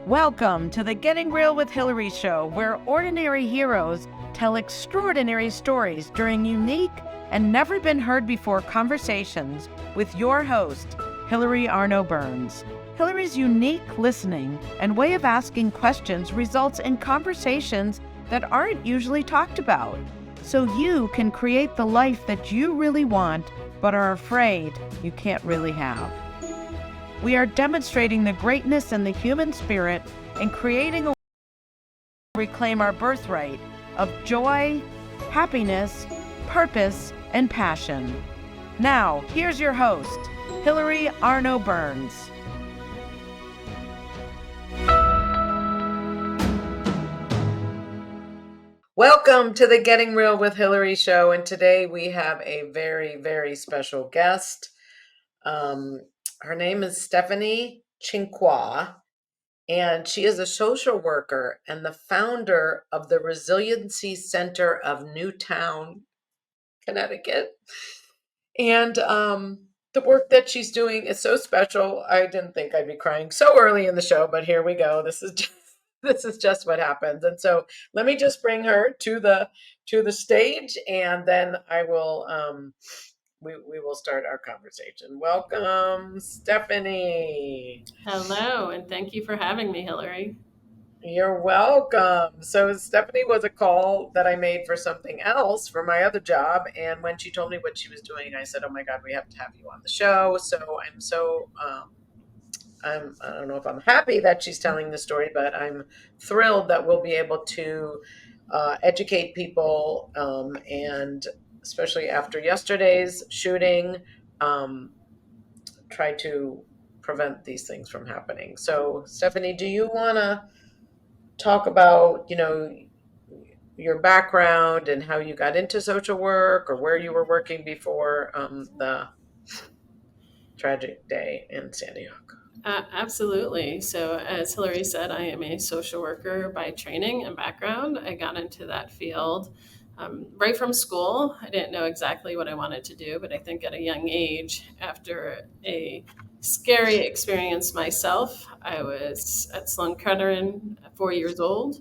Welcome to the Getting Real with Hilary show, where ordinary heroes tell extraordinary stories during unique and never been heard before conversations with your host, Hilary Arno Burns. Hilary's unique listening and way of asking questions results in conversations that aren't usually talked about, so you can create the life that you really want but are afraid you can't really have. We are demonstrating the greatness in the human spirit and creating a way to reclaim our birthright of joy, happiness, purpose, and passion. Now, here's your host, Hilary Arno Burns. Welcome to the Getting Real with Hilary show, and today we have a very, very special guest. Her name is Stephanie Cinque, and she is a social worker and the founder of the Resiliency Center of Newtown, Connecticut. And the work that she's doing is so special. I didn't think I'd be crying so early in the show, but here we go. This is just what happens. And so let me just bring her to the stage, and then I will we will start our conversation. Welcome, Stephanie. Hello, and thank you for having me, Hilary. You're welcome. So Stephanie was a call that I made for something else for my other job. And when she told me what she was doing, I said, oh my God, we have to have you on the show. So I don't know if I'm happy that she's telling the story, but I'm thrilled that we'll be able to educate people, and especially after yesterday's shooting, try to prevent these things from happening. So Stephanie, do you want to talk about, your background and how you got into social work, or where you were working before the tragic day in Sandy Hook? Absolutely. So, as Hilary said, I am a social worker by training and background. I got into that field right from school. I didn't know exactly what I wanted to do, but I think at a young age, after a scary experience myself, I was at Cinque at 4 years old.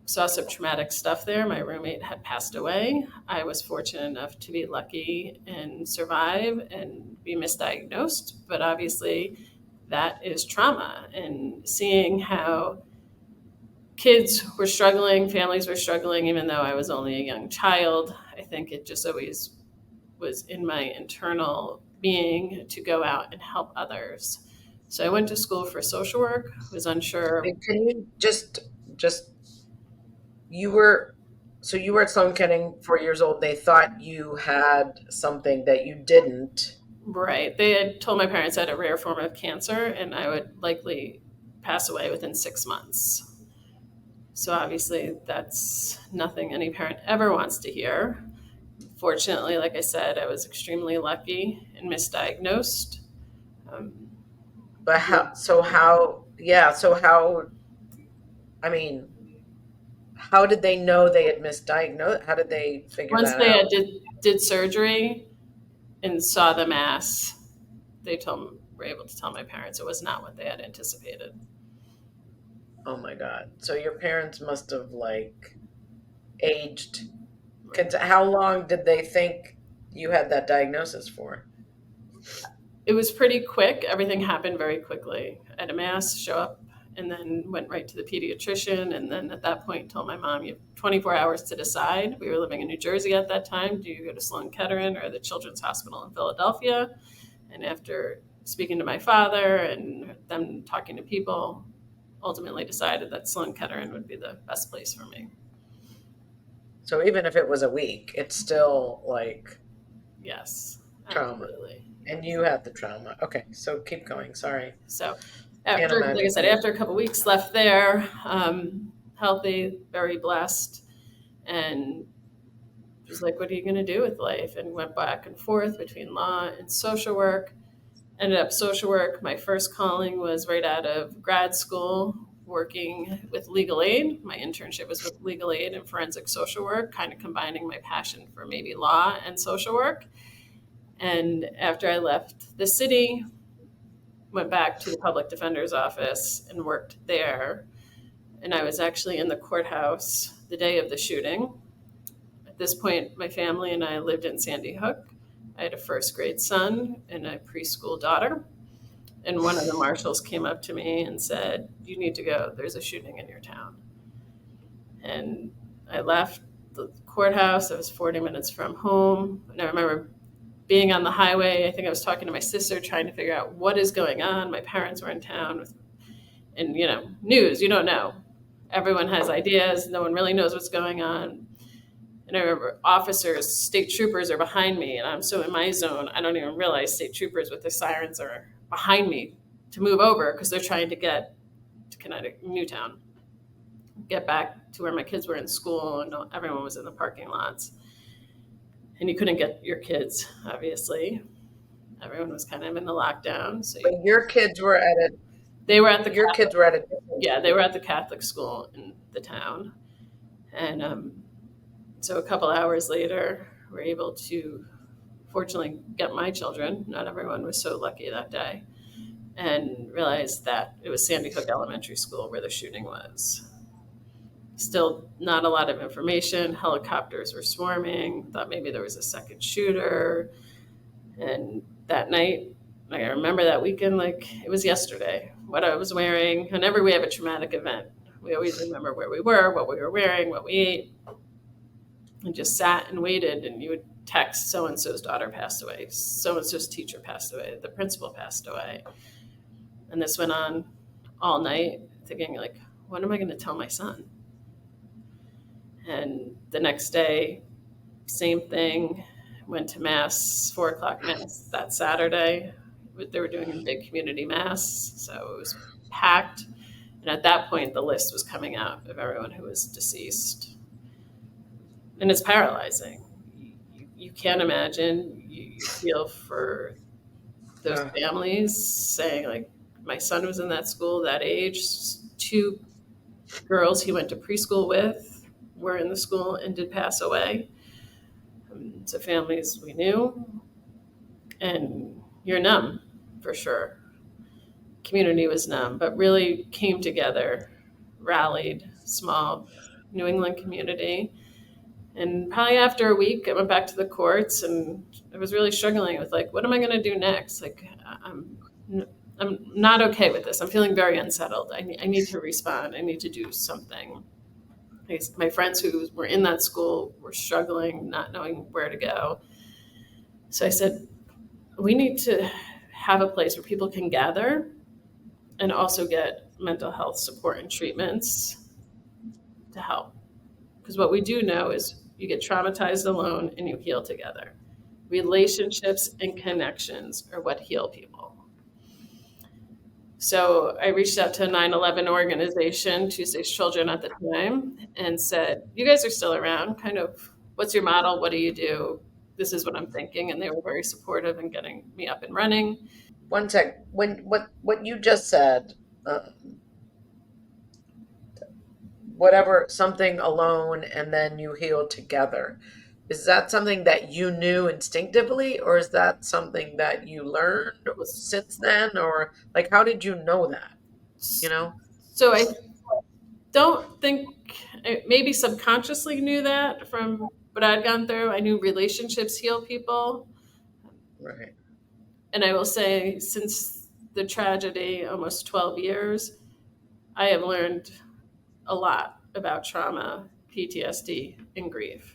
Saw some traumatic stuff there. My roommate had passed away. I was fortunate enough to be lucky and survive and be misdiagnosed, but obviously that is trauma. And seeing how kids were struggling, families were struggling, even though I was only a young child, I think it just always was in my internal being to go out and help others. So I went to school for social work, was unsure. Can you just you were at Sloan Kettering, 4 years old. They thought you had something that you didn't. Right. They had told my parents I had a rare form of cancer and I would likely pass away within 6 months. So obviously that's nothing any parent ever wants to hear. Fortunately, like I said, I was extremely lucky and misdiagnosed. But how did they know they had misdiagnosed? How did they figure Once that they out? did surgery and saw the mass, were able to tell my parents it was not what they had anticipated. Oh my God. So your parents must have aged. How long did they think you had that diagnosis for? It was pretty quick. Everything happened very quickly. I had a mass show up and then went right to the pediatrician. And then at that point told my mom, you have 24 hours to decide. We were living in New Jersey at that time. Do you go to Sloan Kettering or the Children's Hospital in Philadelphia? And after speaking to my father and them talking to people, ultimately decided that Sloan Kettering would be the best place for me. So even if it was a week, it's still yes, trauma. Absolutely. And you had the trauma. Okay, so keep going. Sorry. So after, like I said, after a couple of weeks left there, healthy, very blessed, and was like, what are you going to do with life? And went back and forth between law and social work. Ended up social work. My first calling was right out of grad school, working with legal aid. My internship was with legal aid and forensic social work, kind of combining my passion for maybe law and social work. And after I left the city, went back to the public defender's office and worked there. And I was actually in the courthouse the day of the shooting. At this point, my family and I lived in Sandy Hook. I had a first grade son and a preschool daughter. And one of the marshals came up to me and said, "You need to go. There's a shooting in your town." And I left the courthouse. I was 40 minutes from home. And I remember being on the highway. I think I was talking to my sister, trying to figure out what is going on. My parents were in town and news, you don't know. Everyone has ideas. No one really knows what's going on. And I remember officers, state troopers are behind me, and I'm so in my zone, I don't even realize state troopers with the sirens are behind me to move over because they're trying to get to Connecticut, Newtown, get back to where my kids were in school, and everyone was in the parking lots. And you couldn't get your kids, obviously. Everyone was kind of in the lockdown. So But your kids were at a they were at the your Catholic, kids were at a yeah, they were at the Catholic school in the town. And so a couple hours later, we're able to fortunately get my children. Not everyone was so lucky that day, and realized that it was Sandy Hook Elementary School where the shooting was. Still not a lot of information. Helicopters were swarming. Thought maybe there was a second shooter. And that night, I remember that weekend like it was yesterday, what I was wearing. Whenever we have a traumatic event, we always remember where we were, what we were wearing, what we ate, and just sat and waited. And you would text, so-and-so's daughter passed away, so-and-so's teacher passed away, the principal passed away. And this went on all night, thinking like, what am I going to tell my son? And the next day, same thing, went to mass, 4:00 mass that Saturday. They were doing a big community mass, so it was packed. And at that point, the list was coming out of everyone who was deceased. And it's paralyzing. You can't imagine. You feel for those families saying, like, my son was in that school, that age. 2 girls he went to preschool with were in the school and did pass away. So families we knew, and you're numb for sure. Community was numb, but really came together, rallied, small New England community. And probably after a week, I went back to the courts, and I was really struggling with like, what am I going to do next? Like, I'm not okay with this. I'm feeling very unsettled. I need to respond. I need to do something. My friends who were in that school were struggling, not knowing where to go. So I said, we need to have a place where people can gather and also get mental health support and treatments to help. Because what we do know is you get traumatized alone and you heal together. Relationships and connections are what heal people. So I reached out to a 9/11 organization, Tuesday's Children at the time, and said, you guys are still around, kind of, what's your model? What do you do? This is what I'm thinking. And they were very supportive in getting me up and running. One sec. What you just said, whatever, something alone and then you heal together. Is that something that you knew instinctively, or is that something that you learned since then? Or like, how did you know that? You know? So I don't think, maybe subconsciously knew that from what I'd gone through. I knew relationships heal people. Right. And I will say, since the tragedy, almost 12 years, I have learned a lot about trauma, PTSD, and grief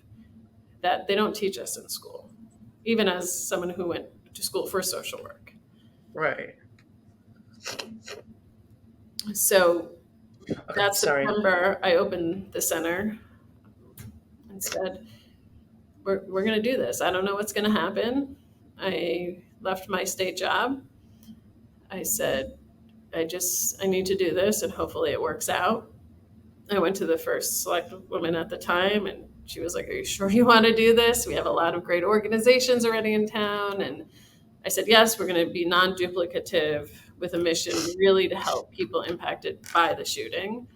that they don't teach us in school, even as someone who went to school for social work. Right. So that Sorry. September, I opened the center and said, we're going to do this. I don't know what's going to happen. I left my state job. I said, I need to do this, and hopefully it works out. I went to the first select woman at the time, and she was like, are you sure you want to do this? We have a lot of great organizations already in town. And I said, yes, we're going to be non-duplicative with a mission really to help people impacted by the shooting,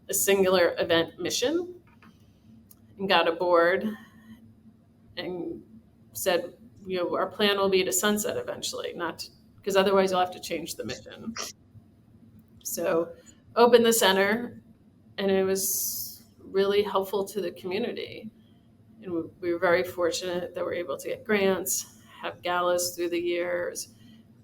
a singular event mission, and got aboard and said, our plan will be to sunset eventually, not to because otherwise you'll have to change the mission. So opened the center, and it was really helpful to the community. And we were very fortunate that we're able to get grants, have galas through the years,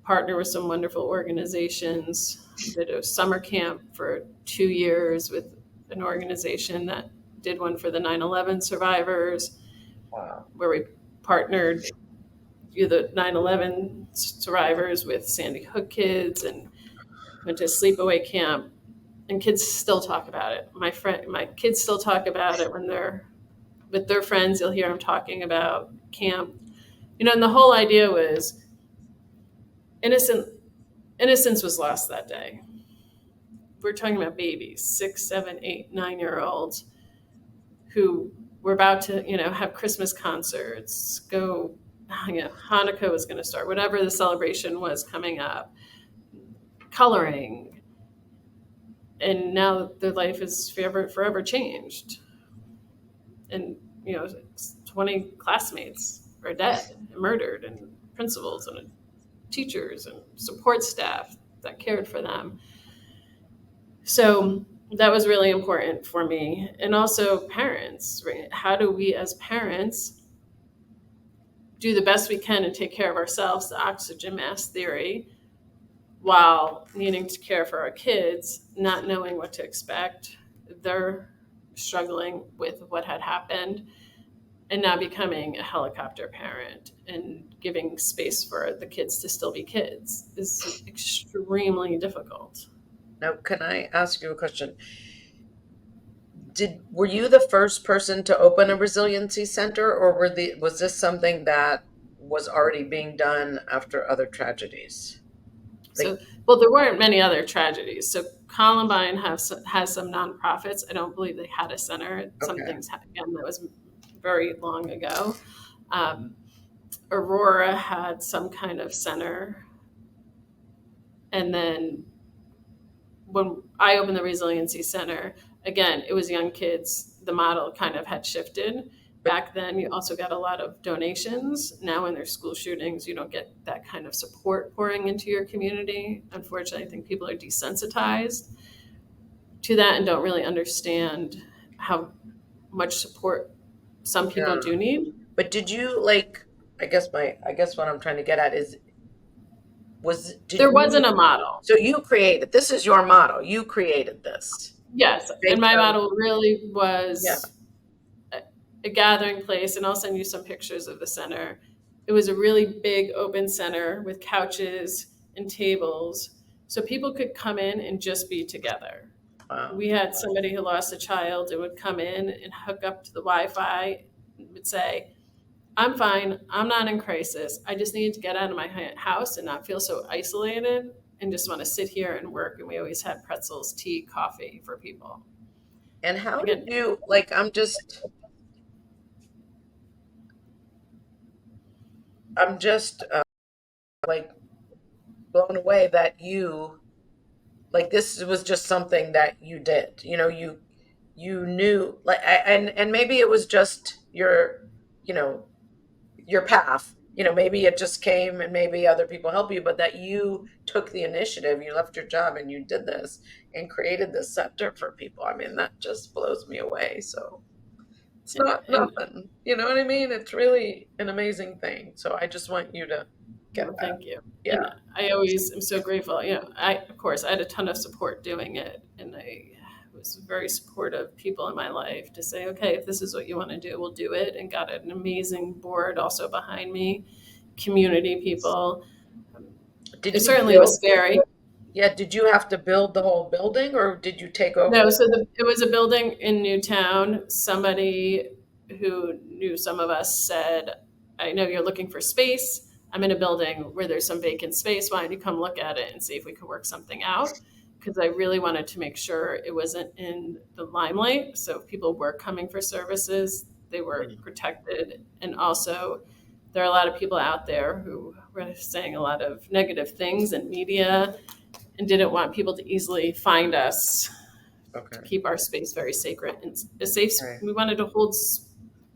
partner with some wonderful organizations. Did a summer camp for 2 years with an organization that did one for the 9/11 survivors. Wow. Where we partnered the 9/11 survivors with Sandy Hook kids, and went to a sleepaway camp. And kids still talk about it. My kids still talk about it when they're with their friends. You'll hear them talking about camp. And the whole idea was innocence was lost that day. We're talking about babies, 6, 7, 8, 9-year-olds who were about to, have Christmas concerts, go, Hanukkah was going to start, whatever the celebration was coming up, coloring. And now their life is forever changed. And, 20 classmates are dead and murdered, and principals and teachers and support staff that cared for them. So that was really important for me. And also parents, right? How do we as parents do the best we can and take care of ourselves, the oxygen mask theory, while needing to care for our kids, not knowing what to expect? They're struggling with what had happened, and now becoming a helicopter parent and giving space for the kids to still be kids is extremely difficult. Now, can I ask you a question? Were you the first person to open a resiliency center, or was this something that was already being done after other tragedies? So, well, there weren't many other tragedies. So Columbine has some nonprofits. I don't believe they had a center. Some things, again, that was very long ago. Aurora had some kind of center. And then when I opened the Resiliency Center, again, it was young kids. The model kind of had shifted. Back then, you also got a lot of donations. Now, when there's school shootings, you don't get that kind of support pouring into your community. Unfortunately, I think people are desensitized to that and don't really understand how much support some people do need. But did you I guess what I'm trying to get at is, there wasn't a model. So you created, this is your model. You created this. Yes. And my model really was a gathering place. And I'll send you some pictures of the center. It was a really big open center with couches and tables, so people could come in and just be together. Wow. We had somebody who lost a child and would come in and hook up to the Wi-Fi and would say, I'm fine. I'm not in crisis. I just need to get out of my house and not feel so isolated and just want to sit here and work. And we always had pretzels, tea, coffee for people. And how did you, I'm just blown away that you, this was just something that you did. You knew, and maybe it was just your path. Maybe it just came, and maybe other people help you, but that you took the initiative, you left your job and you did this and created this center for people. I mean, that just blows me away. So it's not nothing, you know what I mean? It's really an amazing thing. So I just want you to get that. Thank you. Yeah. And I always am so grateful. Of course, I had a ton of support doing it, and I was very supportive people in my life to say, okay, if this is what you want to do, we'll do it. And got an amazing board also behind me, community people. It certainly was scary. Yeah. Did you have to build the whole building, or did you take over? No, so it was a building in Newtown. Somebody who knew some of us said, I know you're looking for space. I'm in a building where there's some vacant space. Why don't you come look at it and see if we could work something out? Because I really wanted to make sure it wasn't in the limelight. So if people were coming for services, they were protected. And also, there are a lot of people out there who were saying a lot of negative things in media and didn't want people to easily find us. To keep our space very sacred and a safe. We wanted to hold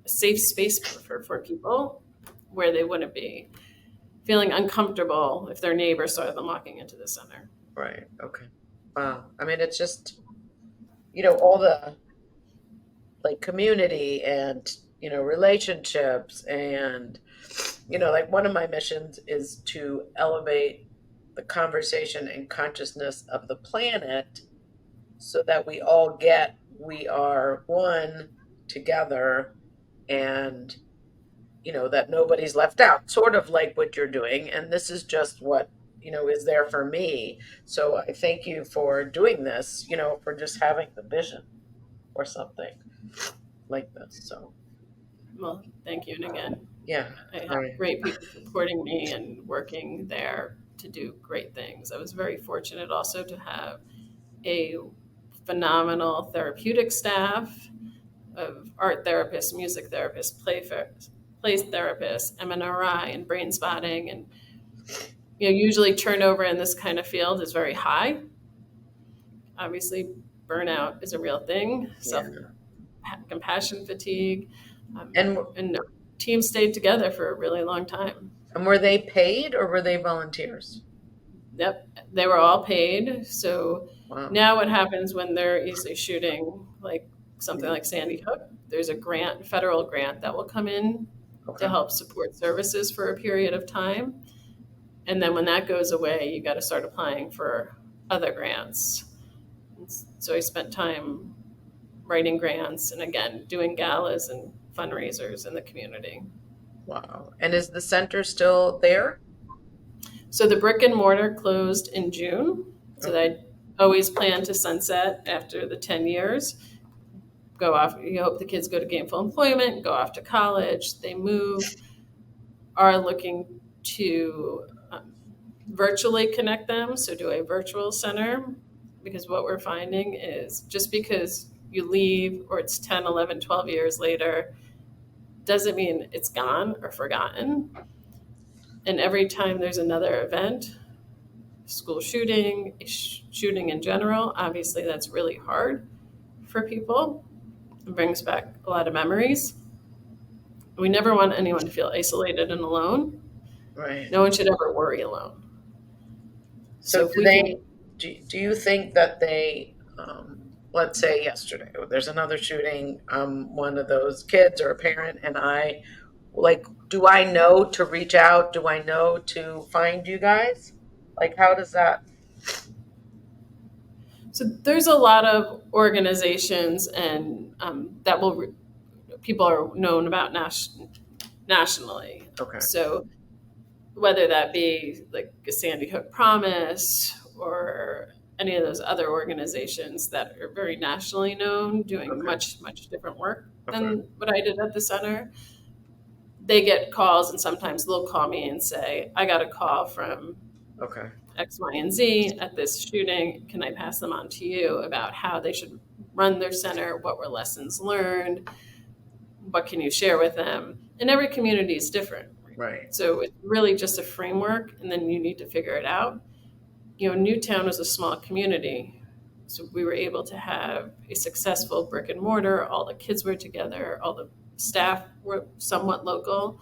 a safe space for people where they wouldn't be feeling uncomfortable if their neighbor saw them walking into the center. Right. Okay. Wow. I mean, it's just, all the like community and, relationships and, like one of my missions is to elevate the conversation and consciousness of the planet so that we are one together and, that nobody's left out, sort of like what you're doing. And this is just what, is there for me. So I thank you for doing this, for just having the vision or something like this. So, Well, thank you. And again, yeah. I All have right. great people supporting me and working there to do great things. I was very fortunate also to have a phenomenal therapeutic staff of art therapists, music therapists, play therapists, MNRI, and brain spotting. And usually turnover in this kind of field is very high. Obviously, burnout is a real thing. Compassion fatigue, And and teams stayed together for a really long time. and were they paid or were they volunteers? Yep, they were all paid. So Wow. now what happens when there is a shooting like something like Sandy Hook? There's a grant, federal grant that will come in Okay. to help support services for a period of time. And then when that goes away, you got to start applying for other grants. So I spent time writing grants and again doing galas and fundraisers in the community. Wow. And is the center still there? So the brick and mortar closed in June. So I always plan to sunset after the 10 years. Go off, you hope the kids go to gainful employment, go off to college, they move, are looking to virtually connect them. So do a virtual center, because what we're finding is just because you leave or it's 10, 11, 12 years later, doesn't mean it's gone or forgotten. And every time there's another event, school shooting, shooting in general, obviously that's really hard for people. It brings back a lot of memories. We never want anyone to feel isolated and alone. Right. No one should ever worry alone. So do you think that they, let's say yesterday, there's another shooting, one of those kids or a parent, and do I know to reach out? Do I know to find you guys? Like, how does that? So there's a lot of organizations and that people are known about nationally. Okay. So whether that be like a Sandy Hook Promise or any of those other organizations that are very nationally known, doing much, much different work than what I did at the center, they get calls and sometimes they'll call me and say, I got a call from X, Y, and Z at this shooting. Can I pass them on to you about how they should run their center? What were lessons learned? What can you share with them? And every community is different. Right. So it's really just a framework, and then you need to figure it out. Newtown was a small community, so we were able to have a successful brick and mortar. All the kids were together. All the staff were somewhat local.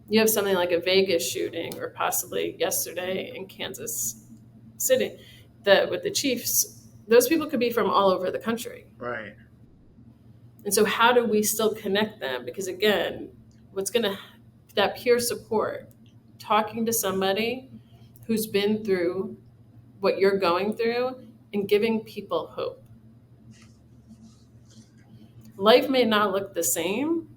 You have something like a Vegas shooting, or possibly yesterday in Kansas City, with the Chiefs. Those people could be from all over the country. Right. And so how do we still connect them? Because again, that peer support, talking to somebody who's been through what you're going through and giving people hope. Life may not look the same,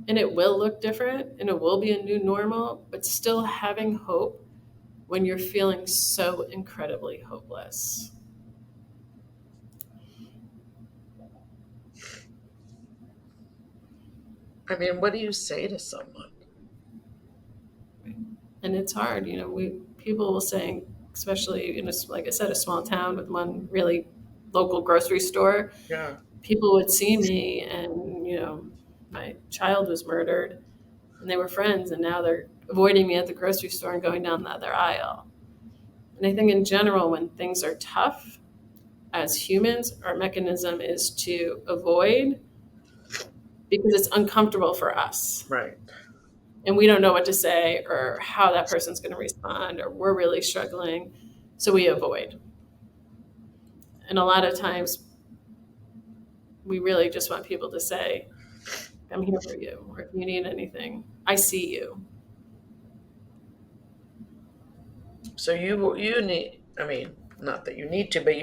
and it will look different, and it will be a new normal, but still having hope when you're feeling so incredibly hopeless. I mean, what do you say to someone? And it's hard, people will say, especially in like I said, a small town with one really local grocery store. Yeah. People would see me and, my child was murdered and they were friends and now they're avoiding me at the grocery store and going down the other aisle. And I think in general, when things are tough, as humans, our mechanism is to avoid because it's uncomfortable for us. Right. and we don't know what to say or how that person's going to respond, or we're really struggling, so we avoid. And a lot of times we really just want people to say, I'm here for you, or if you need anything, I see you. So you need, I mean, not that you need to, but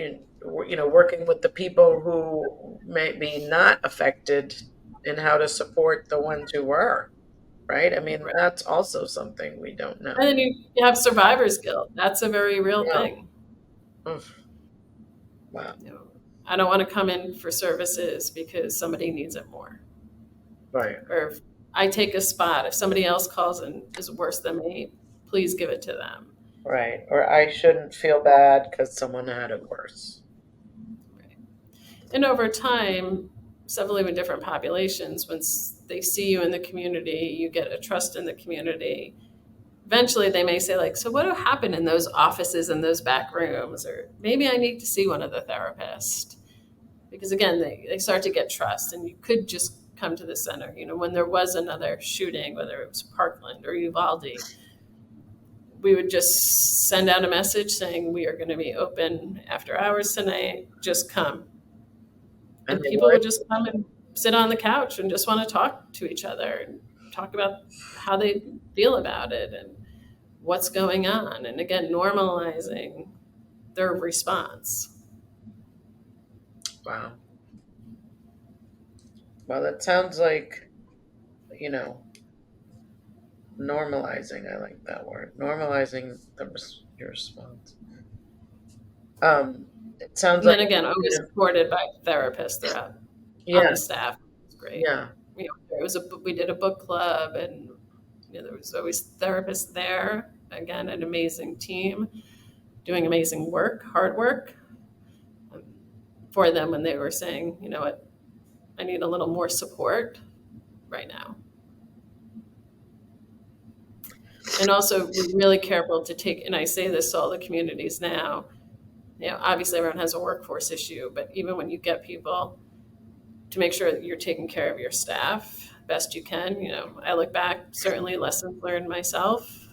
working with the people who may be not affected and how to support the ones who were, right? I mean, Right. that's also something we don't know. And then you have survivor's guilt. That's a very real Yeah. thing. Wow. You know, I don't want to come in for services because somebody needs it more. Right. Or if I take a spot, if somebody else calls and is worse than me, please give it to them. Right. Or I shouldn't feel bad because someone had it worse. Right. And over time, several even different populations, once they see you in the community, you get a trust in the community. Eventually they may say, like, so what happened in those offices and those back rooms? Or maybe I need to see one of the therapists. Because again, they start to get trust, and you could just come to the center. You know, when there was another shooting, whether it was Parkland or Uvalde, we would just send out a message saying we are going to be open after hours tonight. Just come. And people would just come and sit on the couch and just want to talk to each other and talk about how they feel about it and what's going on. And again, normalizing their response. Wow. Well, that sounds like, normalizing. I like that word. Normalizing your response. It sounds And like, then again, always supported by therapists throughout on the staff. It's great. Yeah. You know, we did a book club, and there was always therapists there. Again, an amazing team doing amazing work, hard work for them when they were saying, you know what, I need a little more support right now. And also, we're really careful to take, and I say this to all the communities now, obviously everyone has a workforce issue, but even when you get people, to make sure that you're taking care of your staff best you can. I look back, certainly lessons learned myself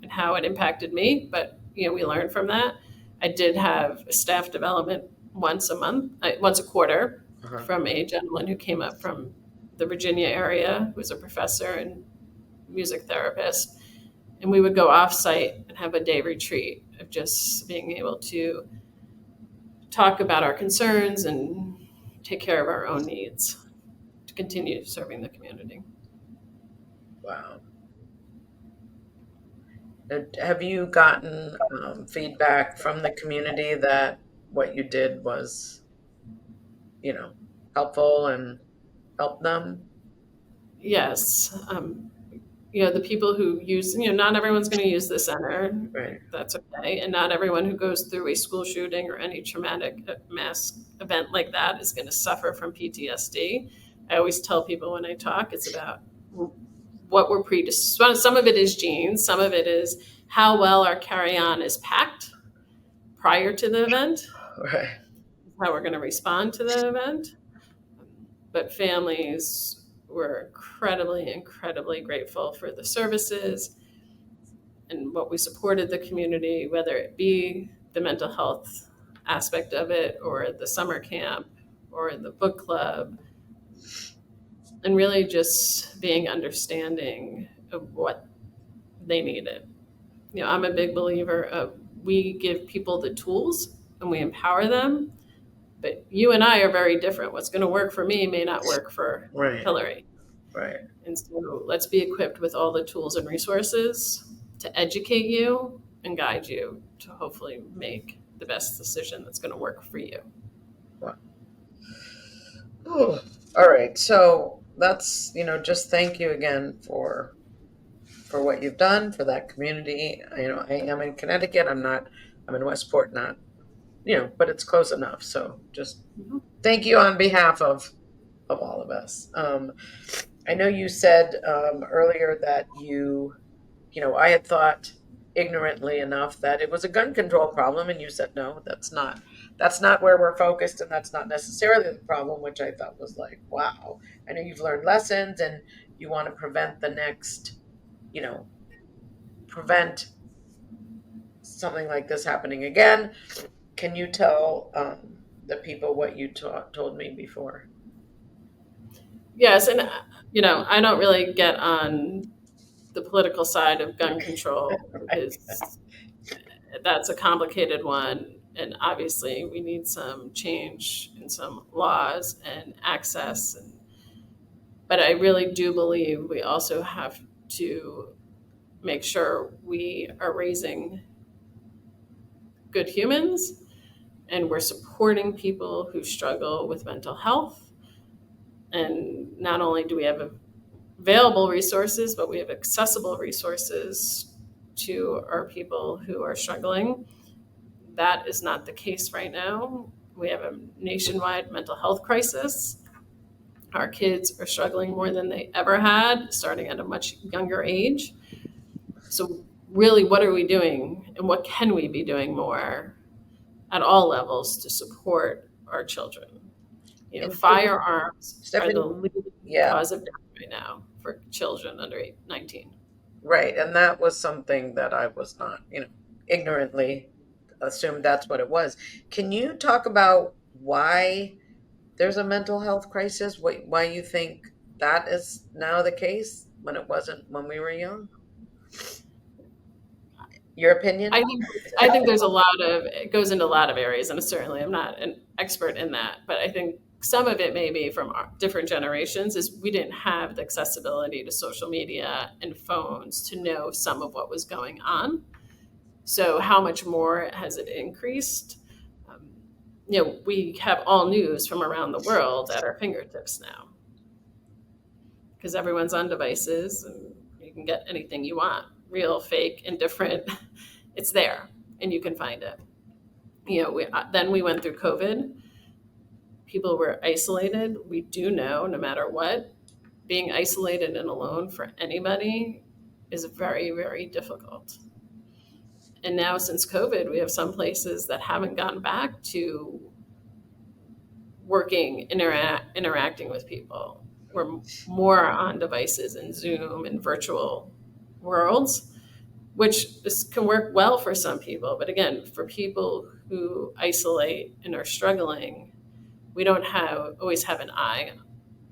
and how it impacted me, but we learned from that. I did have a staff development once a quarter, from a gentleman who came up from the Virginia area, who was a professor and music therapist. And we would go off site and have a day retreat of just being able to talk about our concerns and take care of our own needs to continue serving the community. Wow. Have you gotten feedback from the community that what you did was, helpful and helped them? Yes. The people who use, not everyone's going to use the center. Right. That's okay. And not everyone who goes through a school shooting or any traumatic mass event like that is going to suffer from PTSD. I always tell people when I talk, it's about what we're predisposed. Some of it is genes. Some of it is how well our carry-on is packed prior to the event. Right. How we're going to respond to the event. But families were incredibly, incredibly grateful for the services and what we supported the community, whether it be the mental health aspect of it or the summer camp or the book club, and really just being understanding of what they needed. I'm a big believer of we give people the tools and we empower them, but you and I are very different. What's going to work for me may not work for Hilary. Right. And so let's be equipped with all the tools and resources to educate you and guide you to hopefully make the best decision that's going to work for you. Wow. Ooh. All right. So that's, just thank you again for what you've done for that community. I am in Connecticut. I'm in Westport, not, but it's close enough. So just thank you on behalf of all of us. I know you said earlier that I had thought ignorantly enough that it was a gun control problem, and you said, no, that's not where we're focused, and that's not necessarily the problem, which I thought was like, wow. I know you've learned lessons and you want to prevent the next, prevent something like this happening again. Can you tell the people what you told me before? Yes, and I don't really get on the political side of gun control because that's a complicated one, and obviously we need some change in some laws and access. But I really do believe we also have to make sure we are raising good humans and we're supporting people who struggle with mental health. And not only do we have available resources, but we have accessible resources to our people who are struggling. That is not the case right now. We have a nationwide mental health crisis. Our kids are struggling more than they ever had, starting at a much younger age. So really, what are we doing, and what can we be doing more at all levels to support our children? Firearms are the leading cause of death right now for children under 19. Right, and that was something that I was not, ignorantly assumed that's what it was. Can you talk about why there's a mental health crisis? Why you think that is now the case when it wasn't when we were young? Your opinion? I think there's it goes into a lot of areas, and certainly I'm not an expert in that, but I think some of it may be from our different generations is we didn't have the accessibility to social media and phones to know some of what was going on. So how much more has it increased? We have all news from around the world at our fingertips now because everyone's on devices and you can get anything you want, real, fake, indifferent. It's there and you can find it. Then we went through COVID. People were isolated. We do know, no matter what, being isolated and alone for anybody is very, very difficult. And now since COVID, we have some places that haven't gone back to working, interacting with people. We're more on devices and Zoom and virtual worlds, which can work well for some people. But again, for people who isolate and are struggling, we don't always have an eye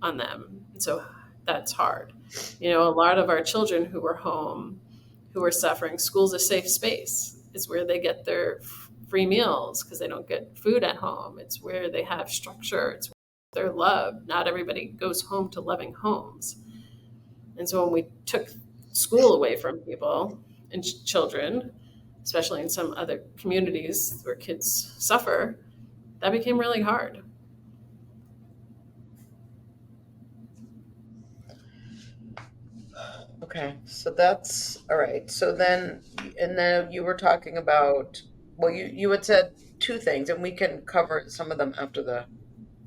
on them. So that's hard. A lot of our children who are home, who are suffering, school's a safe space. It's where they get their free meals because they don't get food at home. It's where they have structure. It's where they're loved. Not everybody goes home to loving homes. And so when we took school away from people and children, especially in some other communities where kids suffer, that became really hard. Okay, so that's all right. So then you were talking about, well, you had said two things, and we can cover some of them after the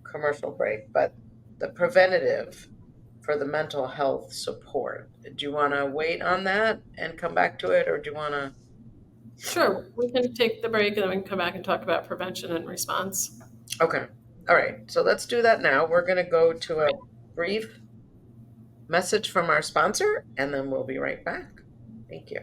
commercial break, but the preventative for the mental health support. Do you want to wait on that and come back to it, or do you want to? Sure, we can take the break and then we can come back and talk about prevention and response. Okay, all right. So let's do that now. We're going to go to a brief message from our sponsor, and then we'll be right back. Thank you.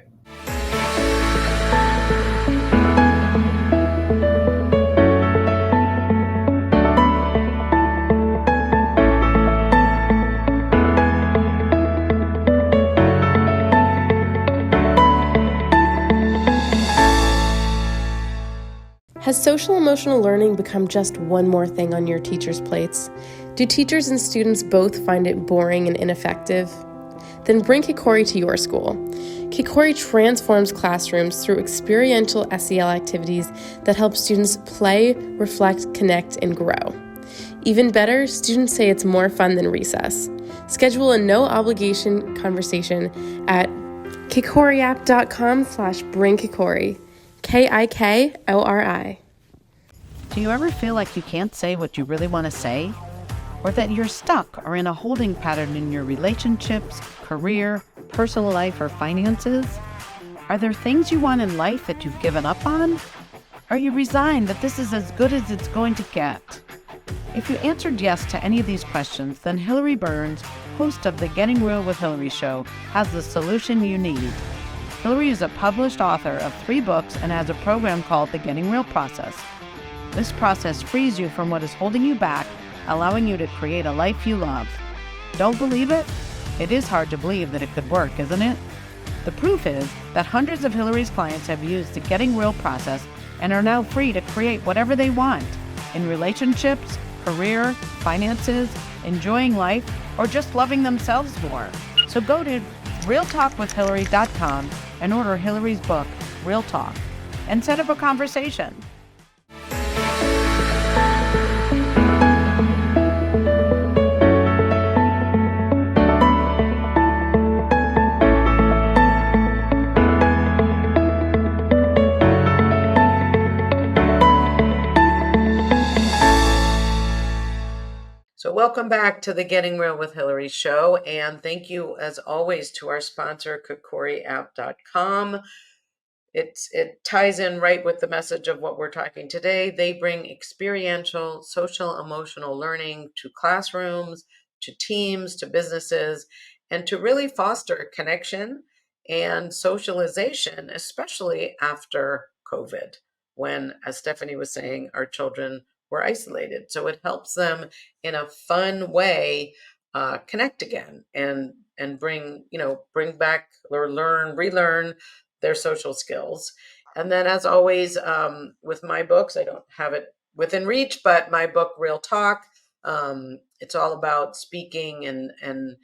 Has social emotional learning become just one more thing on your teachers' plates? Do teachers and students both find it boring and ineffective? Then bring Kikori to your school. Kikori transforms classrooms through experiential SEL activities that help students play, reflect, connect, and grow. Even better, students say it's more fun than recess. Schedule a no-obligation conversation at kikoriapp.com/bringkikori. KIKORI. Do you ever feel like you can't say what you really want to say? Or that you're stuck or in a holding pattern in your relationships, career, personal life, or finances? Are there things you want in life that you've given up on? Are you resigned that this is as good as it's going to get? If you answered yes to any of these questions, then Hilary Burns, host of the Getting Real with Hilary show, has the solution you need. Hilary is a published author of 3 books and has a program called the Getting Real Process. This process frees you from what is holding you back, allowing you to create a life you love. Don't believe it? It is hard to believe that it could work, isn't it? The proof is that hundreds of Hilary's clients have used the Getting Real process and are now free to create whatever they want in relationships, career, finances, enjoying life, or just loving themselves more. So go to realtalkwithhilary.com and order Hilary's book, Real Talk, and set up a conversation. So welcome back to the Getting Real with Hilary show, and thank you as always to our sponsor, KukoriApp.com. It ties in right with the message of what we're talking today. They bring experiential, social, emotional learning to classrooms, to teams, to businesses, and to really foster connection and socialization, especially after COVID, when, as Stephanie was saying, our children were isolated. So it helps them in a fun way connect again and bring back or relearn their social skills. And then, as always, with my books, I don't have it within reach, but my book, Real Talk, it's all about speaking and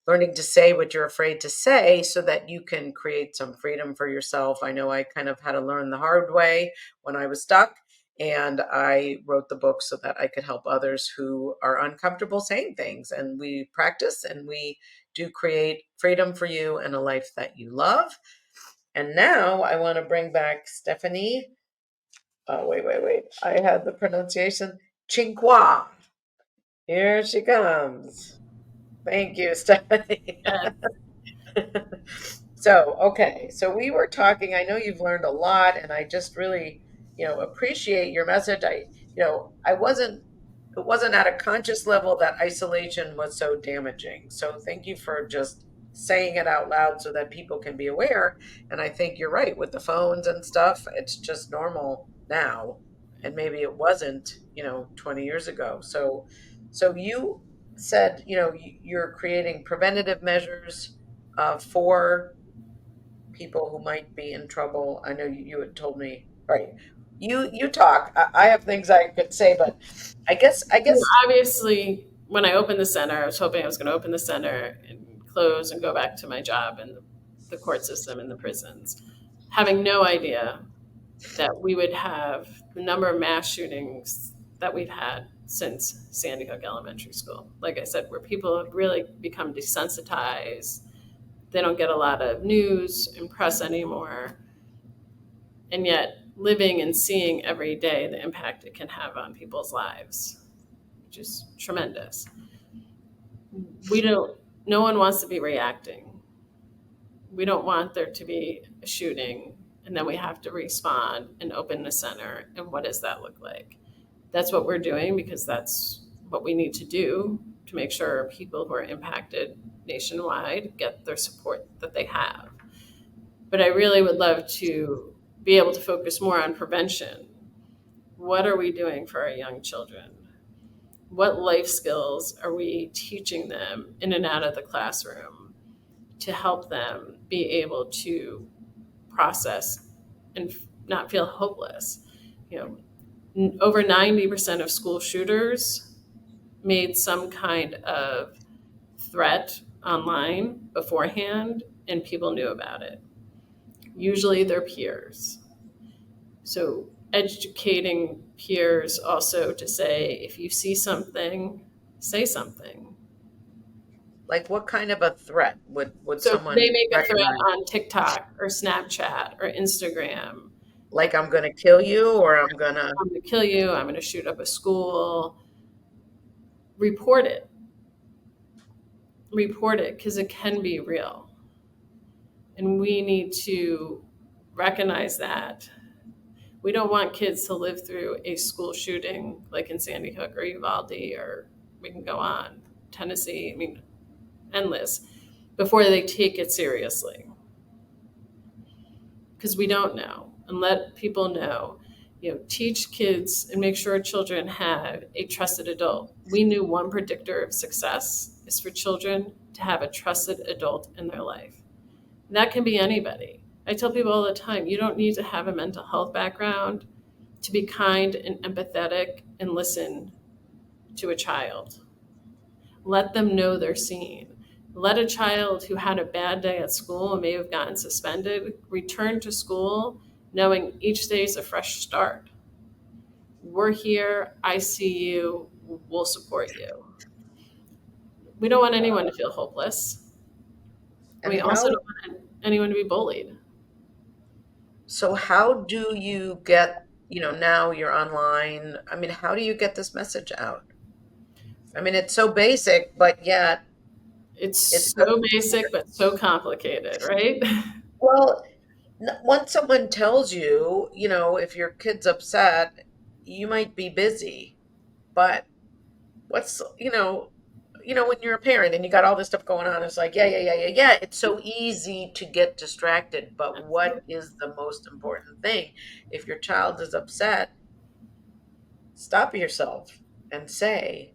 learning to say what you're afraid to say so that you can create some freedom for yourself. I know I kind of had to learn the hard way when I was stuck, and I wrote the book so that I could help others who are uncomfortable saying things. And we practice and we do create freedom for you and a life that you love. And now I want to bring back Stephanie. Wait. I had the pronunciation. Cinque. Here she comes. Thank you, Stephanie. Okay. So we were talking, I know you've learned a lot, and I just really, appreciate your message. It wasn't at a conscious level that isolation was so damaging. So thank you for just saying it out loud so that people can be aware. And I think you're right with the phones and stuff. It's just normal now. And maybe it wasn't, 20 years ago. So you said, you're creating preventative measures for people who might be in trouble. I know you had told me, right? You talk. I have things I could say, but I guess Obviously, when I opened the center, I was hoping I was going to open the center and close and go back to my job in the court system and the prisons, having no idea that we would have the number of mass shootings that we've had since Sandy Hook Elementary School. Like I said, where people have really become desensitized. They don't get a lot of news and press anymore. And yet living and seeing every day the impact it can have on people's lives, which is tremendous. No one wants to be reacting. We don't want there to be a shooting and then we have to respond and open the center. And what does that look like? That's what we're doing because that's what we need to do to make sure people who are impacted nationwide get their support that they have. But I really would love to be able to focus more on prevention. What are we doing for our young children? What life skills are we teaching them in and out of the classroom to help them be able to process and not feel hopeless? Over 90% of school shooters made some kind of threat online beforehand and people knew about it. Usually their peers. So educating peers also to say, if you see something, say something. Like what kind of a threat would So someone they make a threat on TikTok or Snapchat or Instagram. Like I'm going to kill you or I'm going to kill you, I'm going to shoot up a school. Report it because it can be real. And we need to recognize that. We don't want kids to live through a school shooting like in Sandy Hook or Uvalde, or we can go on, Tennessee, I mean, endless, before they take it seriously. Because we don't know, and let people know, teach kids and make sure children have a trusted adult. We knew one predictor of success is for children to have a trusted adult in their life. And that can be anybody. I tell people all the time, you don't need to have a mental health background to be kind and empathetic and listen to a child. Let them know they're seen. Let a child who had a bad day at school and may have gotten suspended return to school knowing each day is a fresh start. We're here. I see you. We'll support you. We don't want anyone to feel hopeless. And we also don't want anyone to be bullied. So how do you get, now you're online. I mean, how do you get this message out? I mean, it's so basic, but yet it's so basic, but so complicated, right? Well, once someone tells you, if your kid's upset, you might be busy, but what's, when you're a parent and you got all this stuff going on, it's like, yeah. It's so easy to get distracted. But what is the most important thing? If your child is upset, stop yourself and say,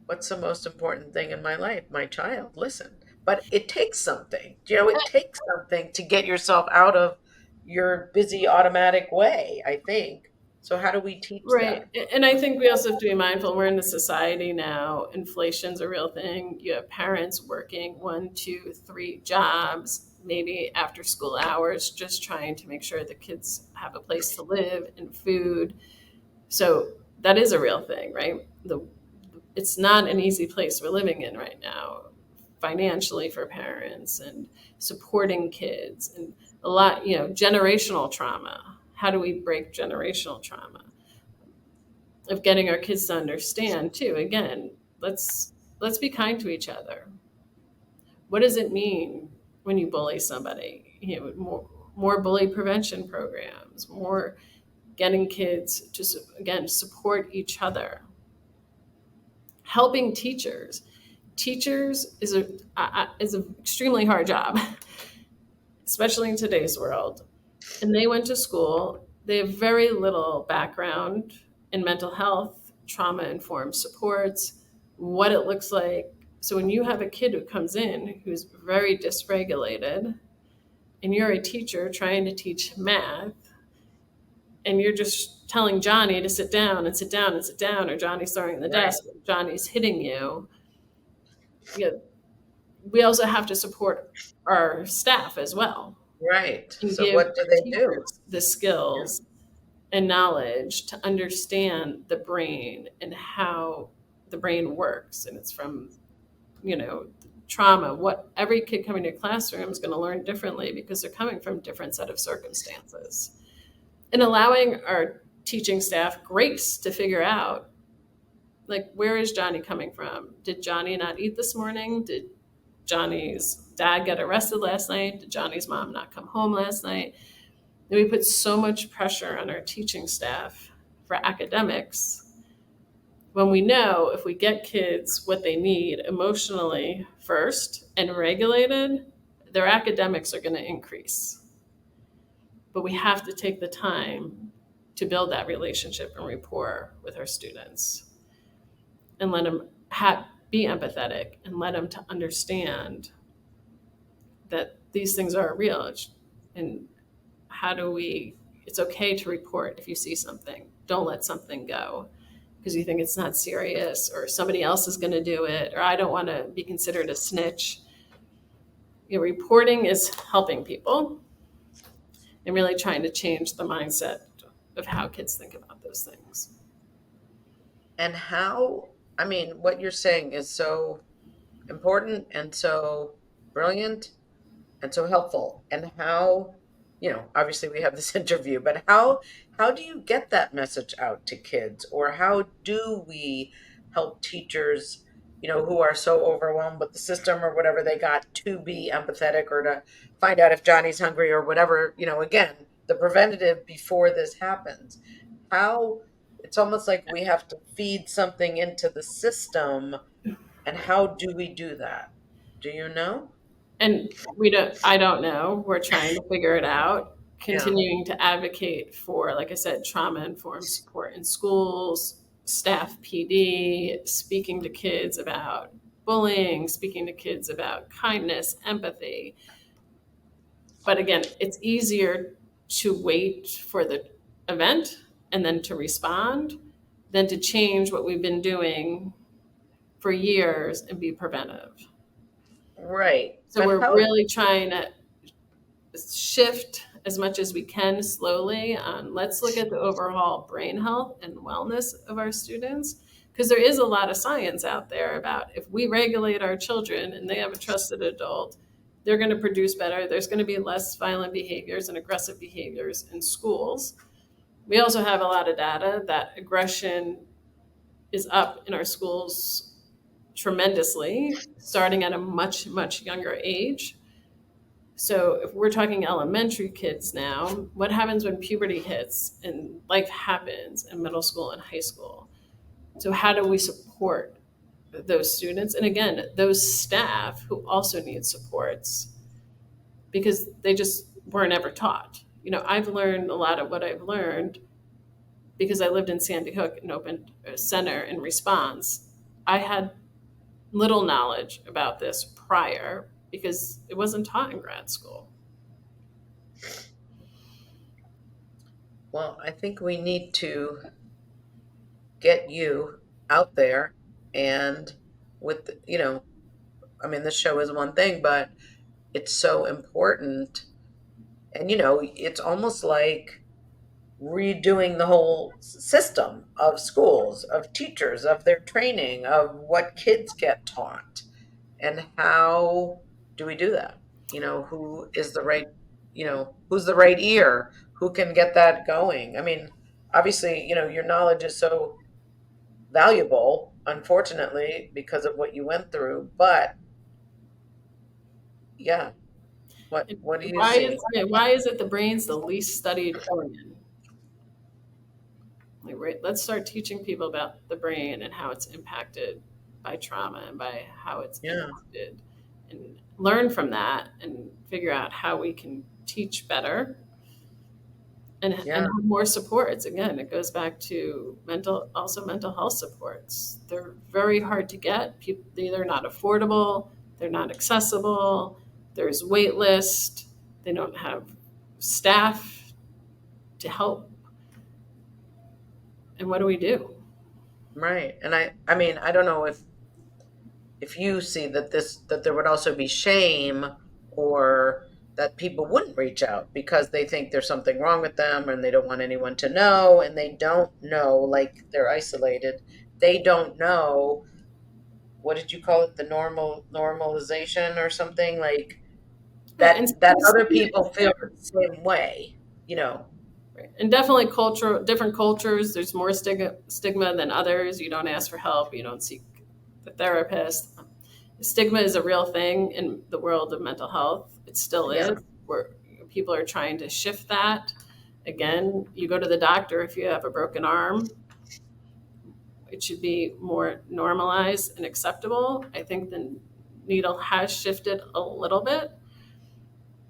what's the most important thing in my life? My child, listen. But it takes something, it takes something to get yourself out of your busy automatic way, I think. So how do we teach Right. that? And I think we also have to be mindful. We're in a society now. Inflation's a real thing. You have parents working 1, 2, 3 jobs, maybe after school hours, just trying to make sure the kids have a place to live and food. So that is a real thing, right? It's not an easy place we're living in right now, financially, for parents, and supporting kids, and a lot, generational trauma. How do we break generational trauma? Of getting our kids to understand too. Again, let's be kind to each other. What does it mean when you bully somebody? More bully prevention programs, more getting kids to, again, support each other. Helping teachers. Teachers is an extremely hard job, especially in today's world. And they went to school. They have very little background in mental health, trauma-informed supports, what it looks like. So when you have a kid who comes in who's very dysregulated, and you're a teacher trying to teach math, and you're just telling Johnny to sit down and sit down and sit down, or Johnny's throwing in the desk, or Johnny's hitting you, we also have to support our staff as well. Right. And So what do they do? The skills and knowledge to understand the brain and how the brain works. And it's from, trauma. What every kid coming to a classroom is going to learn differently because they're coming from different set of circumstances. And allowing our teaching staff grace to figure out, like, where is Johnny coming from? Did Johnny not eat this morning? Did Johnny's dad get arrested last night? Did Johnny's mom not come home last night? And we put so much pressure on our teaching staff for academics when we know if we get kids what they need emotionally first and regulated, their academics are going to increase. But we have to take the time to build that relationship and rapport with our students and let them be empathetic and let them to understand that these things are real. And it's okay to report if you see something. Don't let something go because you think it's not serious, or somebody else is going to do it, or I don't want to be considered a snitch. Reporting is helping people and really trying to change the mindset of how kids think about those things. And what you're saying is so important and so brilliant and so helpful. And how, obviously we have this interview, but how do you get that message out to kids, or how do we help teachers who are so overwhelmed with the system or whatever they got to be empathetic or to find out if Johnny's hungry or whatever, again, the preventative before this happens. How it's almost like we have to feed something into the system. And how do we do that? Do you know? And I don't know. We're trying to figure it out. Yeah. Continuing to advocate for, like I said, trauma informed support in schools, staff PD, speaking to kids about bullying, speaking to kids about kindness, empathy. But again, it's easier to wait for the event and then to respond than to change what we've been doing for years and be preventive. Right. So But we're how really trying to shift as much as we can slowly on let's look at the overall brain health and wellness of our students, because there is a lot of science out there about if we regulate our children and they have a trusted adult, they're going to produce better. There's going to be less violent behaviors and aggressive behaviors in schools. We also have a lot of data that aggression is up in our schools tremendously, starting at a much, much younger age. So if we're talking elementary kids now, what happens when puberty hits and life happens in middle school and high school? So how do we support those students? And again, those staff who also need supports because they just weren't ever taught. I've learned a lot of what I've learned because I lived in Sandy Hook and opened a center in response. I had little knowledge about this prior because it wasn't taught in grad school. Well, I think we need to get you out there and with, this show is one thing, but it's so important. And, it's almost like redoing the whole system of schools, of teachers, of their training, of what kids get taught. And how do we do that? Who is the right, who's the right ear? Who can get that going? I mean, obviously, your knowledge is so valuable, unfortunately, because of what you went through. But yeah, what do you see? Why is it the brain's the least studied organ? Let's start teaching people about the brain and how it's impacted by trauma and by how it's Yeah, impacted, and learn from that and figure out how we can teach better and yeah, have more supports. Again, it goes back to mental health supports. They're very hard to get. They're not affordable. They're not accessible. There's wait list. They don't have staff to help. And what do we do? right. And I mean, I don't know if you see that there would also be shame, or that people wouldn't reach out because they think there's something wrong with them and they don't want anyone to know, and they don't know, like they're isolated. They don't know, what did you call it, the normalization or something, like And that other people feel the same way, you know. And definitely different cultures, there's more stigma than others. You don't ask for help, you don't seek the therapist. Stigma is a real thing in the world of mental health. It still Yeah, is, where people are trying to shift that. Again, you go to the doctor if you have a broken arm. It should be more normalized and acceptable. I think the needle has shifted a little bit,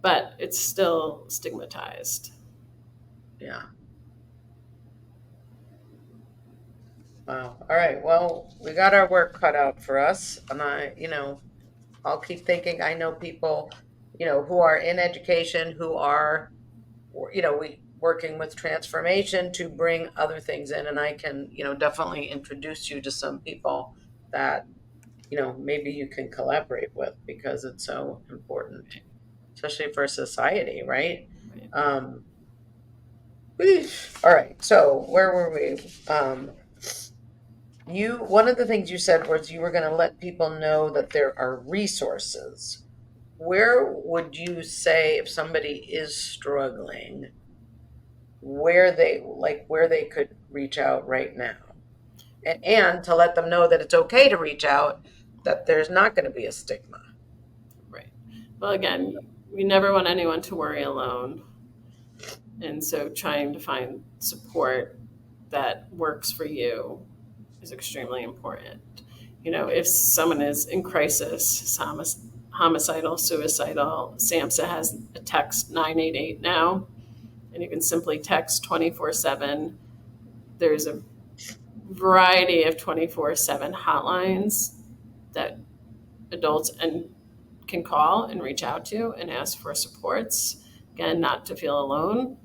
but it's still stigmatized. yeah. Wow. All right. Well, we got our work cut out for us. And I'll keep thinking. I know people, who are in education, who are, we working with transformation to bring other things in. And I can, definitely introduce you to some people that, maybe you can collaborate with, because it's so important, especially for society, right? Right. All right. So where were we? One of the things you said was you were going to let people know that there are resources. Where would you say, if somebody is struggling, where they could reach out right now? And to let them know that it's okay to reach out, that there's not going to be a stigma. Right. Well, again, we never want anyone to worry alone. And so trying to find support that works for you is extremely important. If someone is in crisis, homicidal, suicidal, SAMHSA has a text 988 now, and you can simply text 24/7. There's a variety of 24/7 hotlines that adults can call and reach out to and ask for supports. Again, not to feel alone.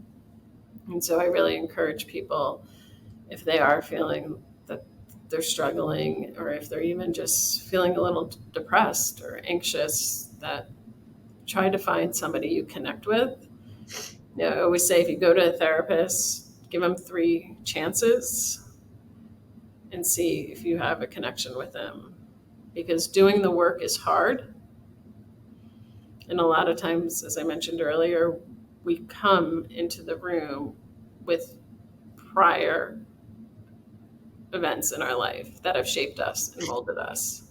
And so I really encourage people, if they are feeling that they're struggling, or if they're even just feeling a little depressed or anxious, that try to find somebody you connect with. I always say, if you go to a therapist, give them 3 chances and see if you have a connection with them. Because doing the work is hard. And a lot of times, as I mentioned earlier, we come into the room with prior events in our life that have shaped us and molded us.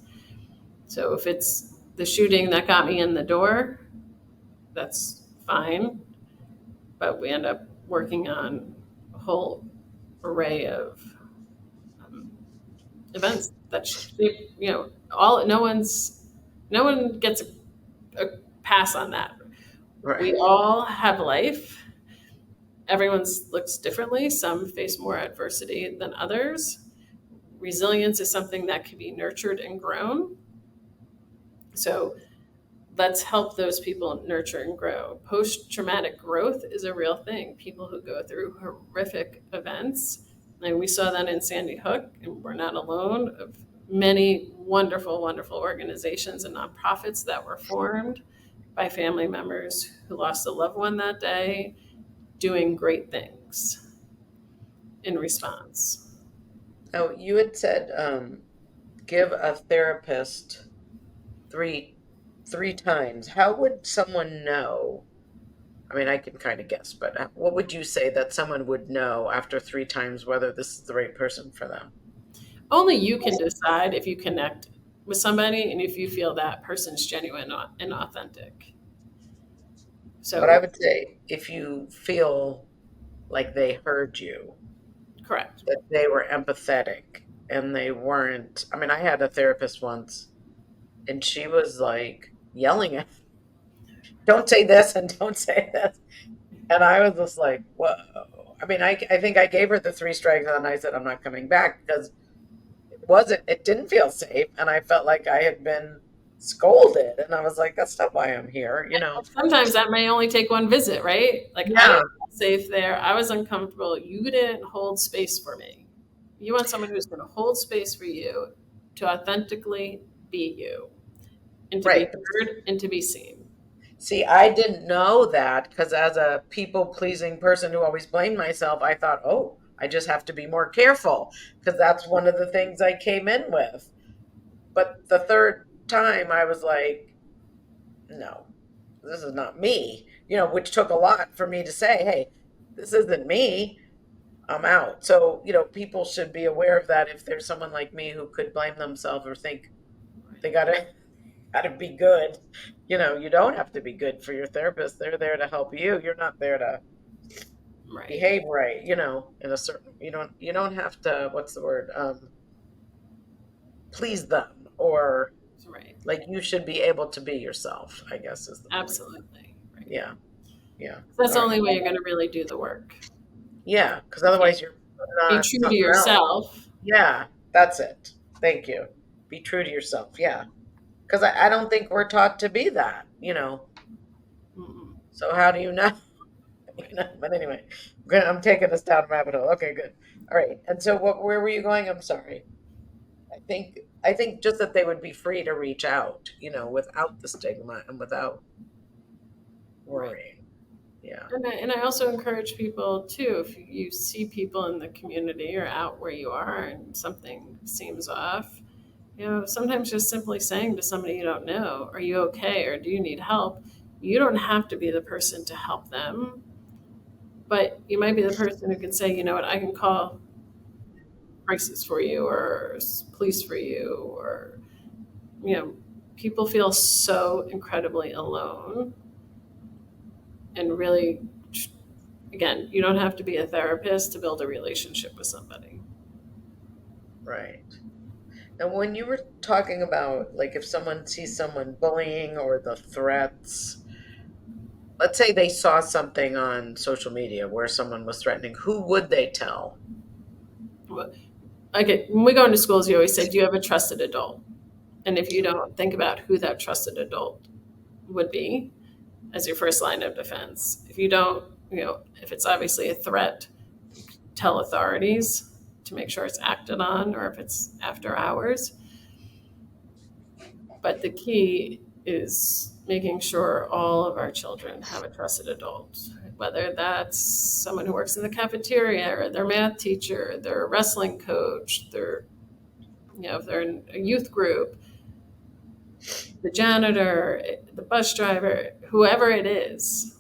So if it's the shooting that got me in the door, that's fine. But we end up working on a whole array of events that shape, no one gets a pass on that. Right. We all have life. Everyone's looks differently. Some face more adversity than others. Resilience is something that can be nurtured and grown. So let's help those people nurture and grow. Post-traumatic growth is a real thing. People who go through horrific events, and we saw that in Sandy Hook, and we're not alone, of many wonderful, wonderful organizations and nonprofits that were formed by family members who lost a loved one that day, doing great things in response. Oh, you had said give a therapist three times. How would someone know? I mean, I can kind of guess, but what would you say that someone would know after 3 times whether this is the right person for them? Only you can decide if you connect with somebody and if you feel that person's genuine and authentic. But I So, would say if you feel like they heard you, correct. that they were empathetic and they weren't. I mean, I had a therapist once and she was like yelling at, don't say this and don't say this. And I was just like, whoa. I mean, I think I gave her the 3 strikes and then I said, I'm not coming back because it didn't feel safe. And I felt like I had been scolded. And I was like, that's not why I'm here, Sometimes that may only take one visit, right? Like, I Yeah. was safe there. I was uncomfortable. You didn't hold space for me. You want someone who's going to hold space for you to authentically be you and to be Right. heard and to be seen. See, I didn't know that because as a people pleasing person who always blamed myself, I thought, oh, I just have to be more careful because that's one of the things I came in with. But the 3rd time I was like, no, this is not me, which took a lot for me to say, hey, this isn't me. I'm out. So, people should be aware of that if there's someone like me who could blame themselves or think they gotta be good. You don't have to be good for your therapist. They're there to help you. You're not there to Right. behave right, in a certain you don't have to, what's the word? Please them or Right. like you should be able to be yourself, I guess is the point. Absolutely. Right. Yeah. Yeah. That's the All only right. way you're going to really do the work. Yeah, because otherwise you're Be not true to something else. yourself. Yeah, that's it. Thank you. Be true to yourself. Yeah. Because I don't think we're taught to be that, Mm-mm. So how do you know? But anyway, I'm taking us down a rabbit hole. Okay, good. All right. And so where were you going? I'm sorry. I think just that they would be free to reach out, without the stigma and without worrying. Yeah. And I also encourage people too, if you see people in the community or out where you are and something seems off, sometimes just simply saying to somebody you don't know, are you okay or do you need help? You don't have to be the person to help them, but you might be the person who can say, you know what, I can call crisis for you or police for you or people feel so incredibly alone. And really, again, you don't have to be a therapist to build a relationship with somebody. Right. And when you were talking about, like, if someone sees someone bullying or the threats, let's say they saw something on social media where someone was threatening, who would they tell? Okay, when we go into schools, you always say, do you have a trusted adult? And if you don't, think about who that trusted adult would be as your first line of defense. If you don't, if it's obviously a threat, tell authorities to make sure it's acted on, or if it's after hours. But the key is making sure all of our children have a trusted adult, whether that's someone who works in the cafeteria or their math teacher, their wrestling coach, if they're in a youth group, the janitor, the bus driver, whoever it is,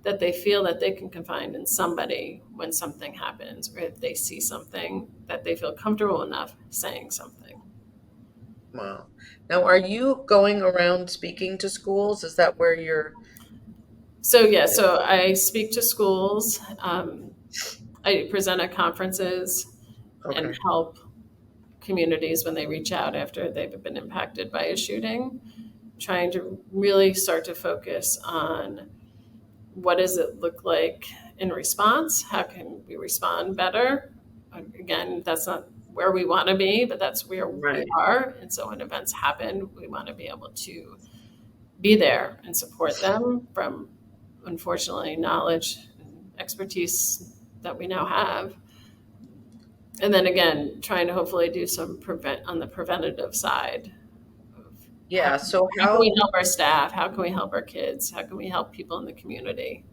that they feel that they can confide in somebody when something happens, or if they see something, that they feel comfortable enough saying something. Wow. Now, are you going around speaking to schools? Is that where you're? So I speak to schools. I present at conferences and Okay. help communities when they reach out after they've been impacted by a shooting, trying to really start to focus on what does it look like in response? How can we respond better? Again, that's not where we want to be, but that's where we Right. are. And so when events happen, we want to be able to be there and support them from, unfortunately, knowledge and expertise that we now have. And then again, trying to hopefully do some on the preventative side. Yeah. So How can we help our staff? How can we help our kids? How can we help people in the community?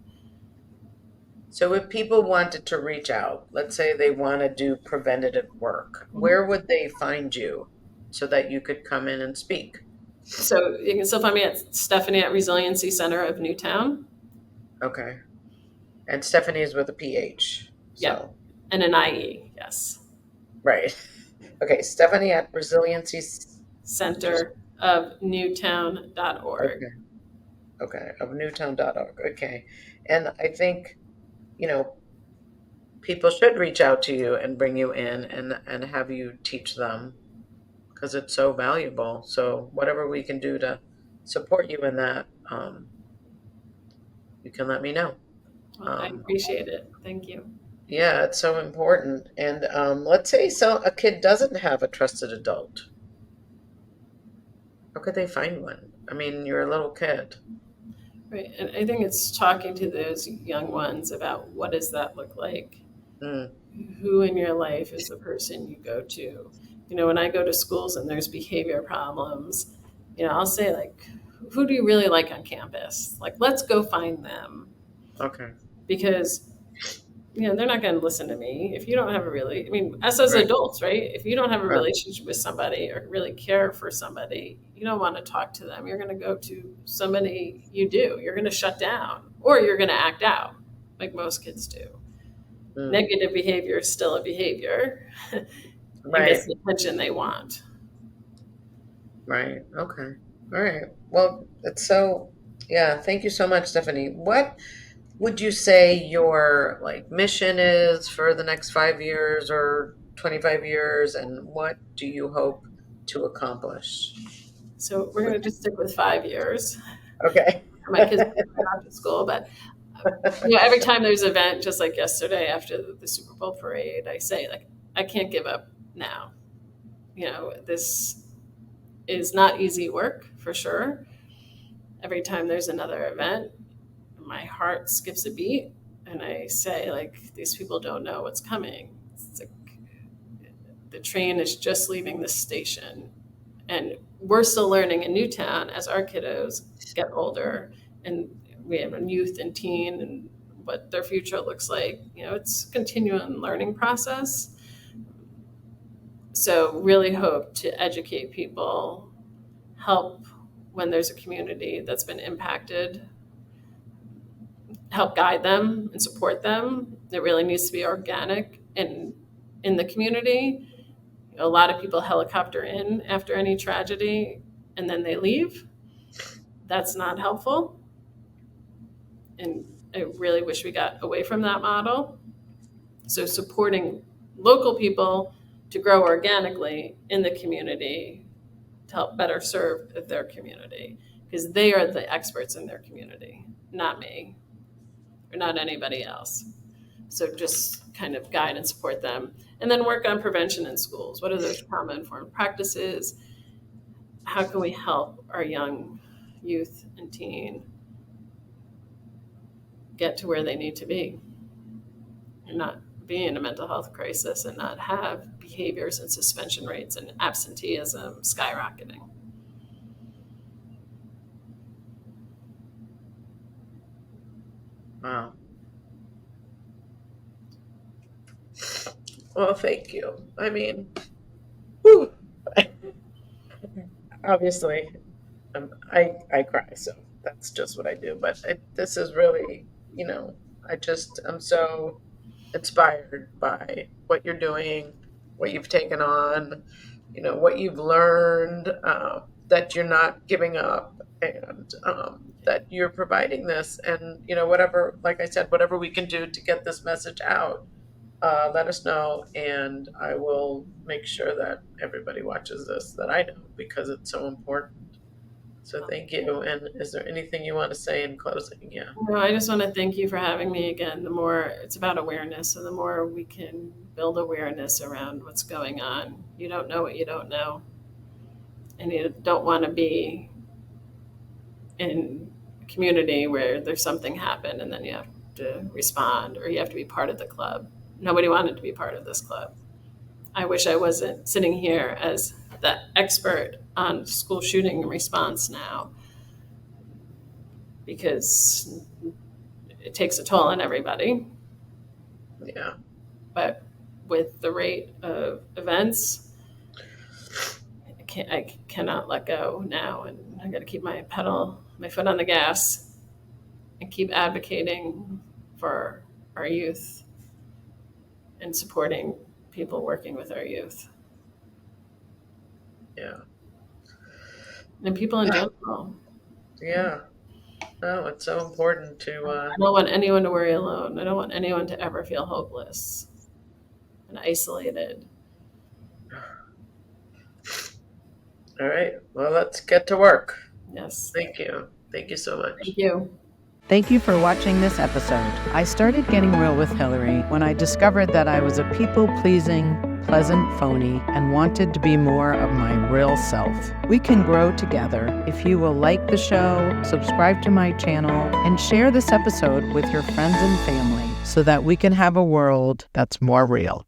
So if people wanted to reach out, let's say they want to do preventative work, where would they find you so that you could come in and speak? So you can still find me at Stephanie at Resiliency Center of Newtown. Okay. And Stephanie is with a PH. Yeah. So. And an IE, yes. Right. Okay. Stephanie at Resiliency Center of Newtown.org. Okay. Okay. Of Newtown.org. Okay. And I think, people should reach out to you and bring you in and have you teach them because it's so valuable. So whatever we can do to support you in that, you can let me know. Well, I appreciate it. Thank you. Yeah, it's so important. And let's say a kid doesn't have a trusted adult. How could they find one? I mean, you're a little kid. Right. And I think it's talking to those young ones about what does that look like? Who in your life is the person you go to? When I go to schools and there's behavior problems, I'll say, like, who do you really like on campus? Like, let's go find them. Okay. Because, they're not going to listen to me if you don't have us as adults, right? If you don't have a relationship with somebody or really care for somebody, you don't want to talk to them. You're going to go to somebody you do. You're going to shut down or you're going to act out like most kids do. Negative behavior is still a behavior. It gets the attention they want. Right. Okay. All right. Well, thank you so much, Stephanie. What would you say your mission is for the next 5 years or 25 years, and what do you hope to accomplish? So we're going to just stick with 5 years. Okay. My kids are off to school, but every time there's an event, just like yesterday after the Super Bowl parade, I say, I can't give up now. This is not easy work for sure. Every time there's another event, my heart skips a beat and I say, these people don't know what's coming. It's like the train is just leaving the station and we're still learning in Newtown as our kiddos get older and we have a youth and teen and what their future looks like. It's a continuing learning process. So really hope to educate people, help when there's a community that's been impacted, help guide them and support them. It really needs to be organic and in the community. A lot of people helicopter in after any tragedy and then they leave. That's not helpful. And I really wish we got away from that model. So supporting local people to grow organically in the community to help better serve their community, because they are the experts in their community, not me or not anybody else. So just kind of guide and support them, and then work on prevention in schools. What are those trauma-informed practices? How can we help our young youth and teen get to where they need to be and not be in a mental health crisis and not have behaviors and suspension rates and absenteeism skyrocketing. Wow. Well, thank you. I mean, whew. Obviously, I cry, so that's just what I do. But this is really, I'm so inspired by what you're doing, what you've taken on, what you've learned, that you're not giving up, and that you're providing this, and whatever, like I said, whatever we can do to get this message out, let us know, and I will make sure that everybody watches this that I know, because it's so important. So thank you. And is there anything you want to say in closing? Yeah. No, I just want to thank you for having me again. The more it's about awareness, so the more we can build awareness around what's going on. You don't know what you don't know, and you don't want to be in a community where there's something happened and then you have to respond, or you have to be part of the club. Nobody wanted to be part of this club. I wish I wasn't sitting here as the expert on school shooting response now, because it takes a toll on everybody. Yeah. But with the rate of events, I cannot let go now, and I got to keep my foot on the gas, and keep advocating for our youth and supporting people working with our youth. Yeah. And people in general. Yeah. No, it's so important to. I don't want anyone to worry alone. I don't want anyone to ever feel hopeless and isolated. All right. Well, let's get to work. Yes. Thank you. Thank you so much. Thank you. Thank you for watching this episode. I started getting real with Hilary when I discovered that I was a people-pleasing, pleasant phony and wanted to be more of my real self. We can grow together if you will like the show, subscribe to my channel, and share this episode with your friends and family so that we can have a world that's more real.